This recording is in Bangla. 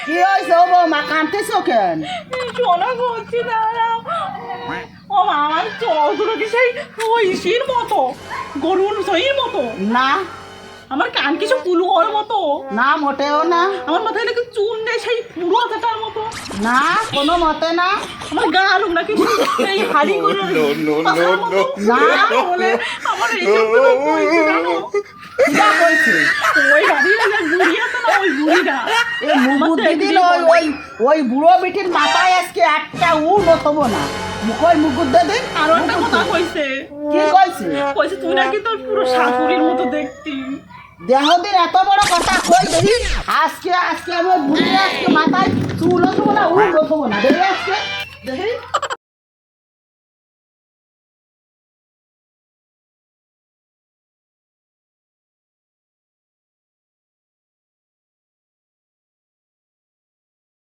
কি হয়েছে ও বৌমা, কাঁদতেছো কেন? শোনা করছি দাঁড়াও। ও মা, আমার চৌধুরী কি সেই ওই ইসির মতো, গরুর সইর মতো? না আমার কান কিছু পুলুর মতো, না, মোটেও না। আমার মাথায় নাকি চুল নেই সেই পুরো হাতাটার মতো, না, কোনো মতে না। আমার গা লোক নাকি সেই হাড়ি করে না বলে আমার এইসব কথা কইছে জানো? কিটা কইছে? ওই বাড়ির একটা বুড়ি আছে না, ওই বুড়িটা এ মুগুদ্দি দিল ওই বুড়ো বিটির মাথায় আজকে একটা নথবো না। মুখই মুগুদ্দে দিন। আরো একটা কথা কইছে। কি কইছে? কইছে তুই নাকি তোর পুরো শাশুড়ির মতো দেখতি। দেহদিন এত বড় কথা কই দেখি। আজকে আজকে আমার বুড়ি আজকে মাথায় চুল নথবো না, নথবো না দেখি আজকে দেখি।